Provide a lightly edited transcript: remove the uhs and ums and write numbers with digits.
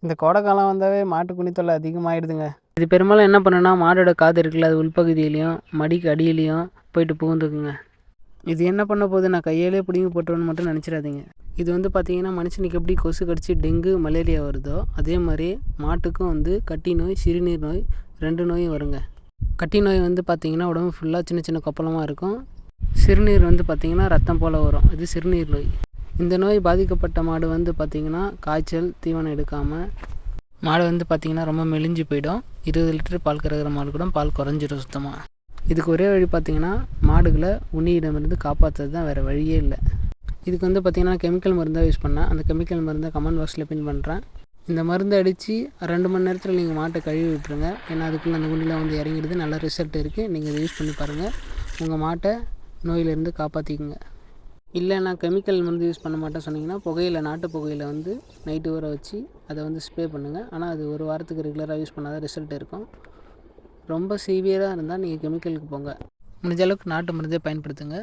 இந்த கோடை காலம் வந்தாவே மாட்டு குனி தொல்லை அதிகமாகிடுதுங்க. இது பெரும்பாலும் என்ன பண்ணுன்னா, மாடோட காது இருக்குல்ல, அது உள்பகுதியிலையும் மடிக்கு அடியிலையும் போயிட்டு புகுந்துக்குங்க. இது என்ன பண்ண போகுது, நான் கையாலே பிடிங்கி போட்டுருவேன்னு மட்டும் நினச்சிடாதீங்க. இது வந்து பார்த்திங்கன்னா, மனுஷனுக்கு எப்படி கொசு கடிச்சு டெங்கு மலேரியா வருதோ அதே மாதிரி மாட்டுக்கும் வந்து கட்டி நோய், சிறுநீர் நோய் 2 நோயும் வருங்க. கட்டி நோய் வந்து பார்த்திங்கன்னா உடம்பு ஃபுல்லாக சின்ன சின்ன கொப்பளமாக இருக்கும். சிறுநீர் வந்து பார்த்திங்கன்னா ரத்தம் போல் வரும். இது சிறுநீர் நோய். இந்த நோய் பாதிக்கப்பட்ட மாடு வந்து பார்த்திங்கன்னா காய்ச்சல், தீவனம் எடுக்காமல் மாடு வந்து பார்த்திங்கன்னா ரொம்ப மெலிஞ்சு போயிடும். 20 லிட்டர் பால் கறக்கிற மாடு கூட பால் குறைஞ்சிடும் சுத்தமாக. இதுக்கு ஒரே வழி பார்த்திங்கன்னா, மாடுகளை உண்ணியிடமிருந்து காப்பாற்றுறது தான், வேறு வழியே இல்லை. இதுக்கு வந்து பார்த்திங்கன்னா கெமிக்கல் மருந்தாக யூஸ் பண்ணேன். அந்த கெமிக்கல் மருந்தை கமெண்ட் பாக்ஸில் பின் பண்ணுறேன். இந்த மருந்தை அடித்து 2 மணி நேரத்தில் நீங்கள் மாட்டை கழுவி விட்டுருங்க. ஏன்னா அதுக்குள்ளே அந்த குண்டிலாம் வந்து இறங்கிடுது. நல்ல ரிசல்ட் இருக்குது. நீங்கள் இதை யூஸ் பண்ணி பாருங்கள். உங்கள் மாட்டை நோயிலேருந்து காப்பாற்றிக்குங்க. இல்லை நான் கெமிக்கல் மருந்து யூஸ் பண்ண மாட்டேன் சொன்னிங்கன்னா, புகையில நாட்டு புகையில வந்து நைட்டு ஊற வச்சு அதை வந்து ஸ்ப்ரே பண்ணுங்கள். ஆனால் அது 1 வாரத்துக்கு ரெகுலராக யூஸ் பண்ணால் தான் ரிசல்ட் இருக்கும். ரொம்ப சிவியராக இருந்தால் நீங்கள் கெமிக்கலுக்கு போங்க. முடிஞ்ச அளவுக்கு நாட்டு மருந்தே பயன்படுத்துங்க.